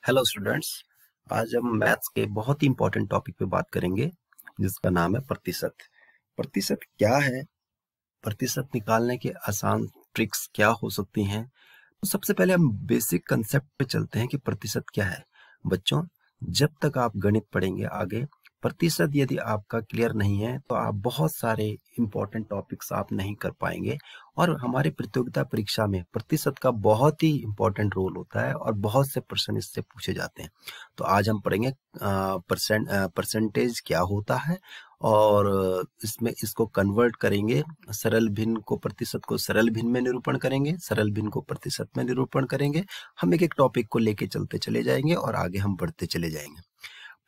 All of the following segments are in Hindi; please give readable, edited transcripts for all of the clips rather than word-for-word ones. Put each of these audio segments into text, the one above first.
Hello students. आज हम मैथ्स के बहुत ही इंपॉर्टेंट टॉपिक पे बात करेंगे जिसका नाम है प्रतिशत। प्रतिशत क्या है, प्रतिशत निकालने के आसान ट्रिक्स क्या हो सकती हैं। तो सबसे पहले हम बेसिक कंसेप्ट पे चलते हैं कि प्रतिशत क्या है। बच्चों, जब तक आप गणित पढ़ेंगे आगे, प्रतिशत यदि आपका क्लियर नहीं है तो आप बहुत सारे इंपॉर्टेंट टॉपिक्स आप नहीं कर पाएंगे। और हमारे प्रतियोगिता परीक्षा में प्रतिशत का बहुत ही इंपॉर्टेंट रोल होता है और बहुत से प्रश्न इससे पूछे जाते हैं। तो आज हम पढ़ेंगे परसेंटेज क्या होता है और इसमें इसको कन्वर्ट करेंगे। सरल भिन्न को प्रतिशत को सरल भिन्न में निरूपण करेंगे, सरल भिन्न को प्रतिशत में निरूपण करेंगे। हम एक एक टॉपिक को लेके चलते चले जाएंगे और आगे हम बढ़ते चले जाएंगे।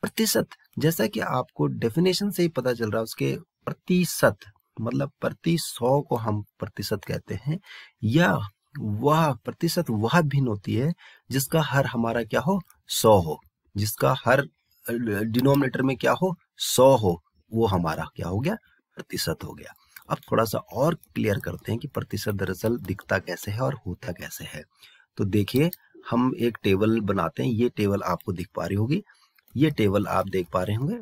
प्रतिशत, जैसा कि आपको डेफिनेशन से ही पता चल रहा है, उसके प्रतिशत मतलब प्रति 100 को हम प्रतिशत कहते हैं। या वह प्रतिशत वह भिन्न होती है जिसका हर हमारा क्या हो, 100 हो, जिसका हर डिनोमिनेटर में क्या हो, 100 हो, वो हमारा क्या हो गया, प्रतिशत हो गया। अब थोड़ा सा और क्लियर करते हैं कि प्रतिशत दरअसल दिखता कैसे है और होता कैसे है। तो देखिए, हम एक टेबल बनाते हैं। ये टेबल आपको दिख पा रही होगी, ये टेबल आप देख पा रहे होंगे।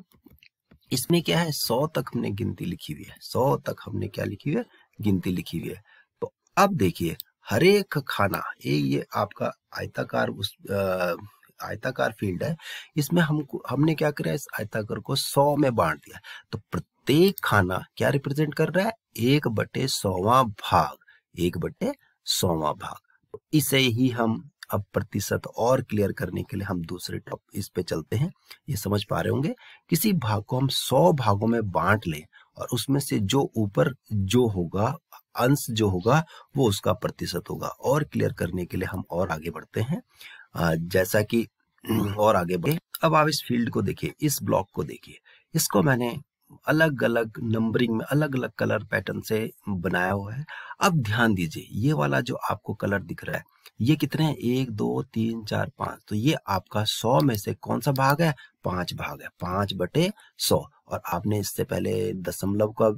इसमें क्या है, 100 तक हमने गिनती लिखी हुई है, 100 तक हमने क्या लिखी हुई है, गिनती लिखी हुई है। तो अब देखिए, हर एक खाना, ये आपका आयताकार आयताकार फील्ड है। इसमें हमने क्या करा, इस आयताकार को 100 में बांट दिया। तो प्रत्येक खाना क्या रिप्रेजेंट कर रहा है, 1/100वां भाग, 1/100वां भाग। तो इसे ही हम अब प्रतिशत और क्लियर करने के लिए हम दूसरे टॉप इस पे चलते हैं। ये समझ पा रहे होंगे, किसी भाग को हम 100 भागों में बांट लें और उसमें से जो ऊपर जो होगा, अंश जो होगा, वो उसका प्रतिशत होगा। और क्लियर करने के लिए हम और आगे बढ़ते हैं। जैसा कि और आगे बढ़े, अब आप इस फील्ड को देखिए, इस ब्लॉक को देखिए। इसको मैंने अलग अलग नंबरिंग में अलग अलग कलर पैटर्न से बनाया हुआ है। अब ध्यान दीजिए, ये वाला जो आपको कलर दिख रहा है, ये कितने हैं, 1 2 3 4 5। तो ये आपका 100 में से कौन सा भाग है, 5 भाग है, 5/100। और आपने इससे पहले दशमलव का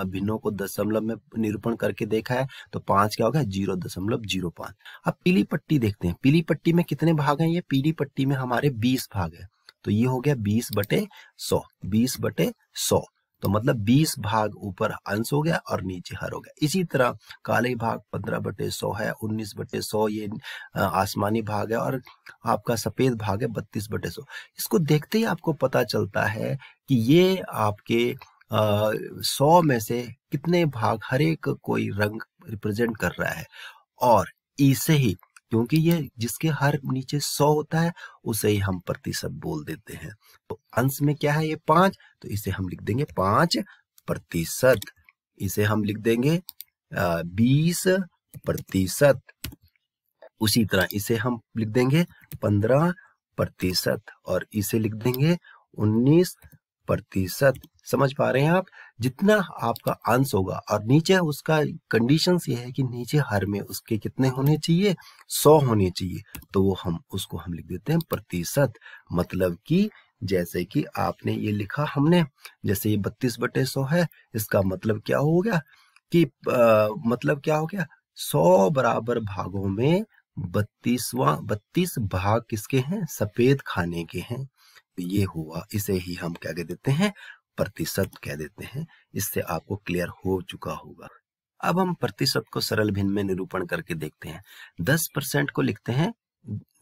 भिन्नों को दशमलव में निरूपण करके देखा है। तो 5 क्या होगा, 0.05। अब पीली पट्टी देखते हैं, पीली पट्टी में कितने भाग हैं, ये पीली पट्टी में हमारे 20 भाग है। तो ये हो गया 20/100, 20/100। तो मतलब 20 भाग ऊपर अंश हो गया और नीचे हर हो गया। इसी तरह काले भाग 15/100 है, 19/100 ये आसमानी भाग है, और आपका सफेद भाग है 32/100। इसको देखते ही आपको पता चलता है कि ये आपके 100 में से कितने भाग हर एक कोई रंग रिप्रेजेंट कर रहा है। और इसे ही, क्योंकि ये जिसके हर नीचे 100 होता है, उसे ही हम प्रतिशत बोल देते हैं। तो अंश में क्या है, ये 5, तो इसे हम लिख देंगे 5%। इसे हम लिख देंगे 20%। उसी तरह इसे हम लिख देंगे 15% और इसे लिख देंगे 19%। समझ पा रहे हैं आप? जितना आपका अंश होगा और नीचे उसका कंडीशंस ये है कि नीचे हर में उसके कितने होने चाहिए, 100 होने चाहिए। तो वो हम उसको हम लिख देते हैं प्रतिशत। मतलब कि जैसे कि आपने ये लिखा हमने, जैसे ये 32/100 है, इसका मतलब क्या हो गया कि मतलब क्या हो गया, 100 बराबर भागों में 32 भाग किसके हैं, सफेद खाने के हैं। तो ये हुआ, इसे ही हम क्या कह देते हैं, प्रतिशत कह देते हैं। इससे आपको क्लियर हो चुका होगा। अब हम प्रतिशत को सरल भिन्न में निरूपण करके देखते हैं। 10% को लिखते हैं,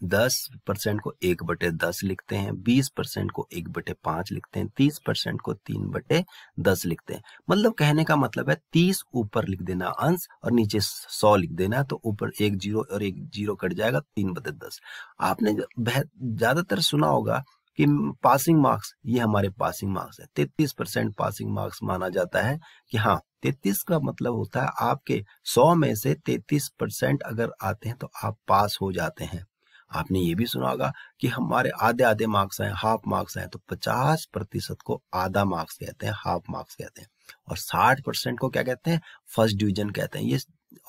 10% को 1/10 लिखते हैं, 20% को 1/5 लिखते हैं, 30% को 3/10 लिखते हैं। मतलब कहने का मतलब है 30 ऊपर लिख देना अंश और नीचे 100 लिख देना। तो ऊपर एक जीरो और एक जीरो कट जाएगा, 3/10। आपने ज्यादातर सुना होगा कि पासिंग मार्क्स, ये हमारे पासिंग मार्क्स है। 33% पासिंग मार्क्स माना जाता है कि हाँ, 33 का मतलब होता है आपके 100 में से 33% अगर आते हैं तो आप पास हो जाते हैं। आपने ये भी सुना होगा कि हमारे आधे आधे मार्क्स हैं, हाफ मार्क्स हैं। तो 50% को आधा मार्क्स कहते हैं, हाफ मार्क्स कहते हैं। और 60% को क्या कहते हैं, फर्स्ट डिवीजन कहते हैं। ये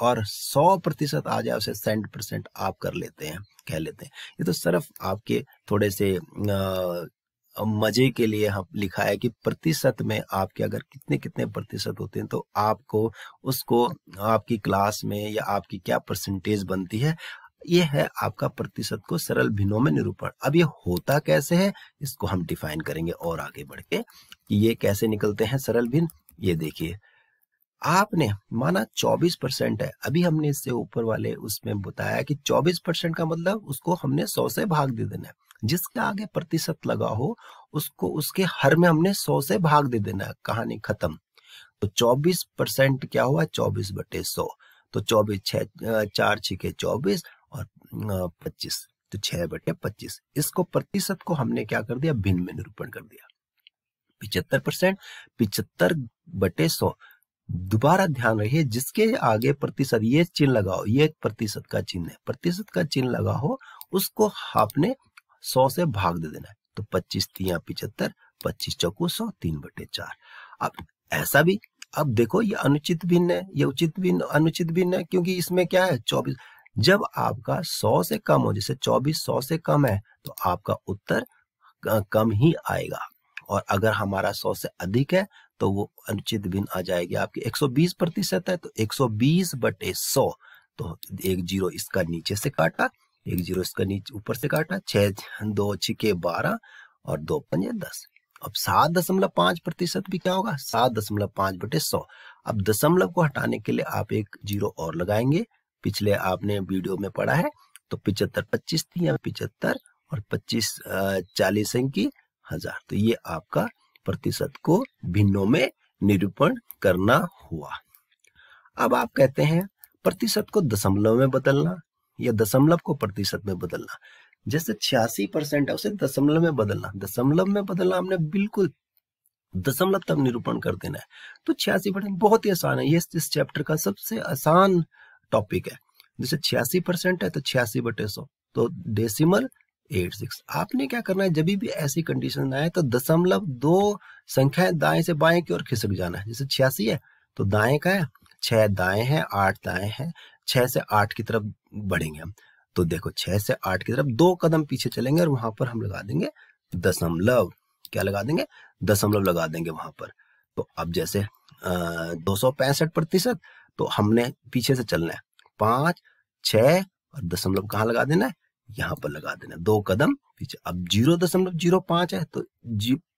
और 100% आ जाए उसे 100% आप कर लेते हैं, कह लेते हैं। ये तो सिर्फ आपके थोड़े से मजे के लिए हम लिखा है कि प्रतिशत में आपके अगर कितने कितने प्रतिशत होते हैं तो आपको उसको आपकी क्लास में या आपकी क्या परसेंटेज बनती है, ये है आपका प्रतिशत को सरल भिन्नों में निरूपण। अब ये होता कैसे है इसको हम डिफाइन करेंगे और आगे बढ़ के कि ये कैसे निकलते हैं सरल भिन्न। ये देखिए, आपने माना 24% है, अभी हमने इससे ऊपर वाले उसमें बताया कि 24% का मतलब उसको हमने 100 से भाग दे देना है। जिसके आगे प्रतिशत लगा हो उसको उसके हर में हमने 100 से भाग दे देना है, कहानी खत्म। तो 24% क्या हुआ, 24/100। तो 24 4 6 24 और 25, तो 6/25। इसको प्रतिशत को हमने क्या कर दिया, भिन्न में निरूपण कर दिया। 75%, 75/100। दोबारा ध्यान रखिए, जिसके आगे प्रतिशत ये चिन्ह लगाओ, ये प्रतिशत का चिन्ह है, प्रतिशत का चिन्ह लगा हो उसको आपने 100 से भाग दे देना है। तो 25 3 75, 25 चौको 100, 3/4। अब ऐसा भी, अब देखो ये अनुचित भिन्न है, ये उचित भिन्न अनुचित भिन्न है, क्योंकि इसमें क्या है 24। जब आपका 100 से कम हो, जैसे 24 100 से कम है तो आपका उत्तर कम ही आएगा। और अगर हमारा 100 से अधिक है तो वो अनुचित भिन्न आ जाएगी आपकी। 120% है तो 120/100। तो एक जीरो इसका नीचे से काटा, एक जीरो इसका नीचे ऊपर से काटा, 6 2 6 12 और 2 5 10। अब 7.5% भी क्या होगा, 7.5/100। अब दशमलव को हटाने के लिए आप एक जीरो और लगाएंगे, पिछले आपने वीडियो में पढ़ा है। तो 75 25 75 और 25 40 की 1000। तो ये आपका प्रतिशत को भिन्नों में निरूपण करना हुआ। अब आप कहते हैं प्रतिशत को दशमलव में बदलना या दशमलव को प्रतिशत में बदलना। जैसे 86% है उसे दशमलव में बदलना, दशमलव में बदलना हमने बिल्कुल दशमलव तक निरूपण कर देना है। तो 86% बहुत ही आसान है, ये इस चैप्टर का सबसे आसान टॉपिक है। जैसे 86% है तो 86/100, तो डेसिमल 86। आपने क्या करना है, जब भी ऐसी कंडीशन आए तो दशमलव 2 संख्याएं दाएं से बाएं की ओर खिसक जाना है। जैसे 86 है तो दाएं का है, 6 दाएं है, 8 दाएं है, 6 से 8 की तरफ बढ़ेंगे हम। तो देखो 6 से 8 की तरफ 2 कदम पीछे चलेंगे और वहां पर हम लगा देंगे दशमलव। क्या लगा देंगे, दशमलव लगा देंगे वहां पर। तो अब जैसे 265%, तो हमने पीछे से चलना है, 5 6 और दशमलव कहाँ लगा देना है, यहाँ पर लगा देना, 2 कदम पीछे। अब 0.05 है तो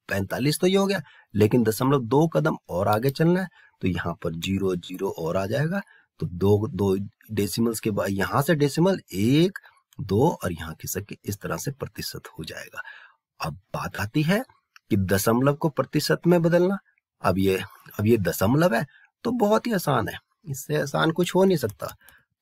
45 तो ये हो गया, लेकिन दशमलव 2 कदम और आगे चलना है तो यहाँ पर 0 0 और आ जाएगा। तो 2 डेसिमल्स के बाद यहाँ से डेसिमल 1 2 और यहाँ खिसक के इस तरह से प्रतिशत हो जाएगा। अब बात आती है कि दशमलव को प्रतिशत में बदलना। अब ये दशमलव है तो बहुत ही आसान है, इससे आसान कुछ हो नहीं सकता।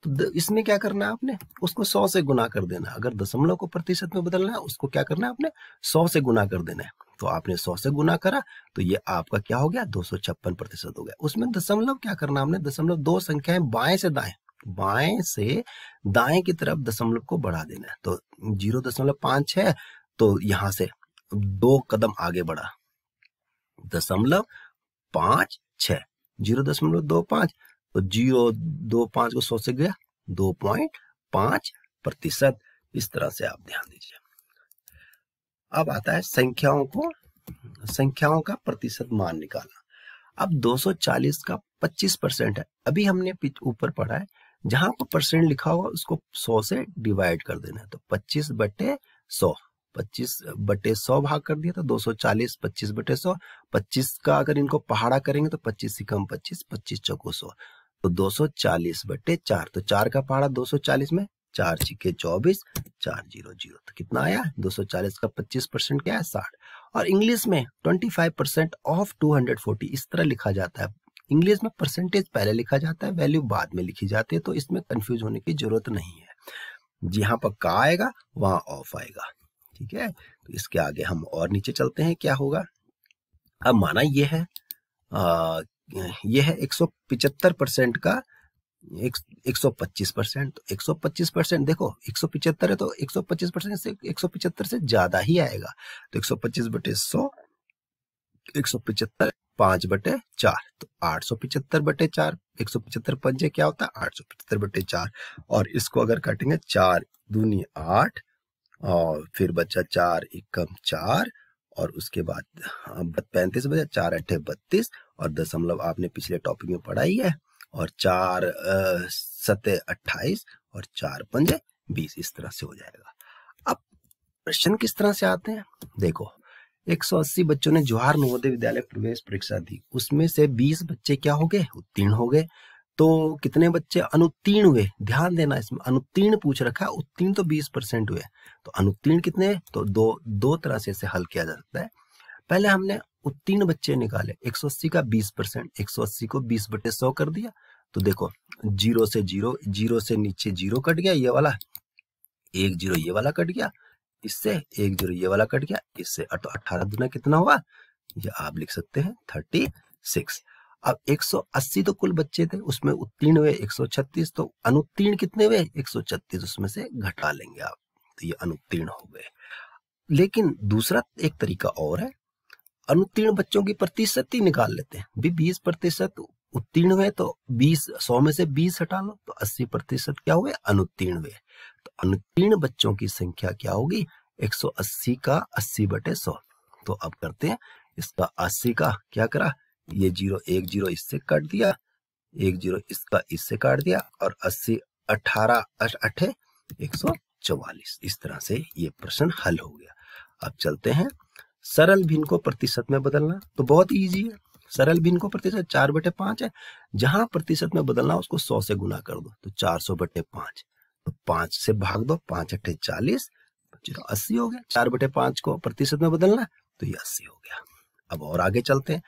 तो इसमें क्या करना है आपने, उसको 100 से गुना कर देना। अगर दशमलव को प्रतिशत में बदलना है उसको क्या करना है आपने, 100 से गुना कर देना है। तो आपने 100 से गुना करा तो ये आपका क्या हो गया, 256% हो गया। उसमें दशमलव क्या करना हमने, दशमलव 2 संख्याएं बाएं से दाएं की तरफ दशमलव को बढ़ा देना है। तो 0.56 तो यहाँ से 2 कदम आगे बढ़ा, 0.56 0.25, तो 0.25 को 100 से गया 2.5%। इस तरह से आप ध्यान दीजिए। अब आता है संख्याओं का प्रतिशत मान निकालना। अब 240 का 25% है, अभी हमने ऊपर पढ़ा है, जहां पर परसेंट लिखा होगा उसको 100 से डिवाइड कर देना है। तो 25/100, 25/100 भाग कर दिया तो 240 25/100। 25 का अगर इनको पहाड़ा करेंगे तो 25 से कम 25, 25 चौको 100, तो 240/4। तो 4 का पहाड़ा 240 में, 4 6 24, 4 0 0, तो कितना आया, 240 का 25% क्या है, 60। और इंग्लिश में 25% ऑफ 240 इस तरह लिखा जाता है। इंग्लिश में परसेंटेज पहले लिखा जाता है, वैल्यू बाद में लिखी जाती है, तो इसमें कंफ्यूज होने की जरूरत नहीं है। जहां पर का आएगा वहां ऑफ आएगा, ठीक है। तो इसके आगे हम और नीचे चलते हैं, क्या होगा। अब माना ये है 175% का 125%। तो 125% देखो 175 है तो 125% से 175 से ज्यादा ही आएगा। तो 125/100, 175 5/4, तो 875/4। 175 पंजे क्या होता है, 875/4। और इसको अगर काटेंगे 4 दूनी 8 और फिर बचा 4 एकम 4 और उसके बाद 35 बचा, 4 8 32 और दशमलव आपने पिछले टॉपिक में पढ़ा ही है। और 4 7 28 और 4 5 20, इस तरह से हो जाएगा। अब प्रश्न किस तरह से आते हैं, देखो 180 बच्चों ने जवाहर नवोदय विद्यालय प्रवेश परीक्षा दी, उसमें से 20 बच्चे क्या हो गए, उत्तीर्ण हो गए। तो कितने बच्चे अनुत्तीर्ण हुए, ध्यान देना इसमें अनुत्तीर्ण पूछ रखा है, उत्तीर्ण तो 20% हुए, तो अनुत्तीर्ण कितने, तो दो तरह से इसे हल किया जा सकता है। पहले हमने उत्तीर्ण बच्चे निकाले, 180 का 20%, 180 को 20/100 कर दिया, तो देखो 0 से 0, 0 से नीचे 0 कट गया, ये वाला 1 0 ये वाला कट गया, इससे 1 0 ये वाला कट गया, इससे 18 दूना कितना हुआ, ये आप लिख सकते हैं 36। अब 180 तो कुल बच्चे थे, उसमें उत्तीर्ण हुए 136, तो अनुत्तीर्ण कितने हुए 136, उसमें से घटा लेंगे आप, तो ये अनुत्तीर्ण हो गए। लेकिन दूसरा एक तरीका और है, अनुत्तीर्ण बच्चों की प्रतिशत ही निकाल लेते हैं। भी 20% उत्तीर्ण हुए, तो 100 में से 20 हटा लो, तो 80% क्या हुए, अनुत्तीर्ण हुए। तो अनुत्तीर्ण बच्चों की संख्या क्या होगी, 180 का 80/100। तो अब करते हैं इसका 80 का क्या करा, ये 0 1 0 इससे काट दिया, 1 0 इसका इससे काट दिया, और 80 18 8 144। इस तरह से ये प्रश्न हल हो गया। अब चलते हैं सरल भिन्न को प्रतिशत में बदलना, तो बहुत इजी है। सरल भिन्न को प्रतिशत 4/5 है, जहां प्रतिशत में बदलना उसको 100 से गुना कर दो, तो 400/5, तो 5 से भाग दो, 5 8 40, 80 हो गया। 4/5 को प्रतिशत में बदलना, तो ये 80 हो गया। अब और आगे चलते हैं।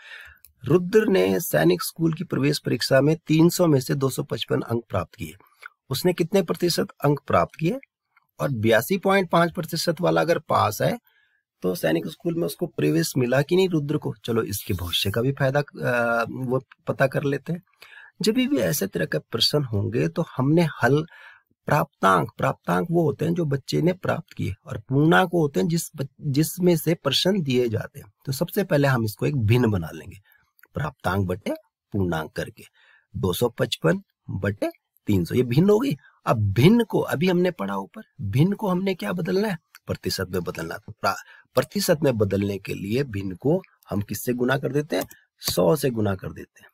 रुद्र ने सैनिक स्कूल की प्रवेश परीक्षा में 300 में से 255 अंक प्राप्त किए, उसने कितने प्रतिशत अंक प्राप्त किए, और 82.5% वाला अगर पास है तो सैनिक स्कूल में उसको प्रवेश मिला कि नहीं रुद्र को। चलो इसके भविष्य का भी फायदा वो पता कर लेते हैं। जब भी ऐसे तरह के प्रश्न होंगे तो हमने हल प्राप्तांक वो होते हैं जो बच्चे ने प्राप्त किए, और पूर्णांक वो होते हैं जिसमें से प्रश्न दिए जाते हैं। तो सबसे पहले हम इसको एक भिन्न बना लेंगे, प्राप्तांक बटे पूर्णांक करके, 255/300 ये भिन्न होगी। अब भिन्न को अभी हमने पढ़ा ऊपर, भिन्न को हमने क्या बदलना है, प्रतिशत में बदलना। तो प्रतिशत में बदलने के लिए भिन्न को हम किससे गुना कर देते हैं, 100 से गुना कर देते हैं।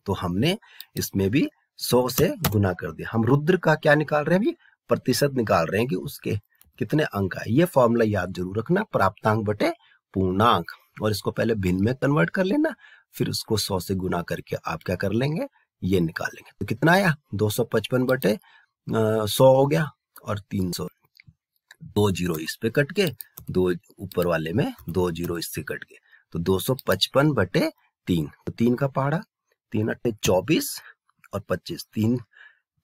तो हमने इसमें भी 100 से गुना कर दिया। हम रुद्र का क्या निकाल रहे हैं, अभी प्रतिशत निकाल रहे हैं कि उसके कितने अंक आए। ये फॉर्मूला याद जरूर रखना, प्राप्तांक बटे पूर्णांक, और इसको पहले भिन्न में कन्वर्ट कर लेना, फिर उसको 100 से गुना करके आप क्या कर लेंगे, ये निकाल लेंगे। तो कितना आया, 255/100 हो गया, और 300, 2 0 इस पे कट के, 2 ऊपर वाले में 2 0 इससे कट गए, तो 255/3, तो 3 का पहाड़ा, 3 8 24 और 25,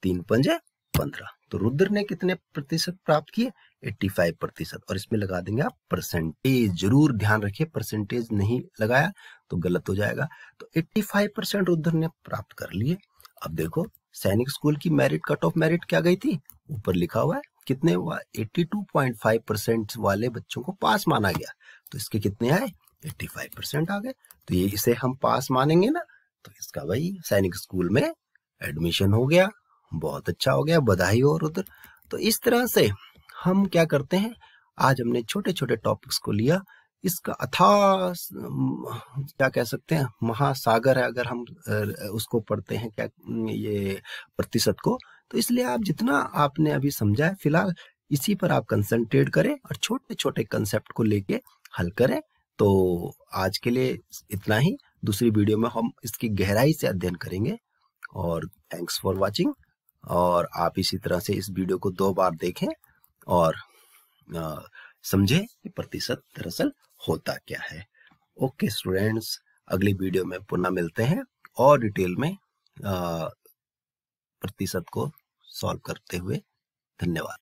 3 5 15। तो रुद्र ने कितने प्रतिशत प्राप्त किए, 85%। और इसमें लगा देंगे आप परसेंटेज, जरूर ध्यान रखिए परसेंटेज नहीं लगाया तो गलत हो जाएगा। तो 85% रुद्र ने प्राप्त कर लिए। अब देखो सैनिक स्कूल की मेरिट, कट ऑफ मेरिट क्या गई थी, ऊपर लिखा हुआ है कितने हुआ, 82.5% वाले बच्चों को पास माना गया, तो इसके कितने आए, 85% आ गए। तो ये इसे हम पास मानेंगे ना, तो इसका भाई सैनिक स्कूल में एडमिशन हो गया, बहुत अच्छा हो गया, बधाई हो रुद्र। तो इस तरह से हम क्या करते हैं, आज हमने छोटे छोटे टॉपिक्स को लिया, इसका अथाह क्या कह सकते हैं, महासागर है अगर हम उसको पढ़ते हैं क्या, ये प्रतिशत को। तो इसलिए आप जितना आपने अभी समझा है फिलहाल इसी पर आप कंसंट्रेट करें और छोटे छोटे कंसेप्ट को लेके हल करें। तो आज के लिए इतना ही, दूसरी वीडियो में हम इसकी गहराई से अध्ययन करेंगे। और थैंक्स फॉर वॉचिंग, और आप इसी तरह से इस वीडियो को 2 बार देखें और समझें कि प्रतिशत दरअसल होता क्या है। ओके स्टूडेंट्स, अगली वीडियो में पुनः मिलते हैं और डिटेल में प्रतिशत को सॉल्व करते हुए। धन्यवाद।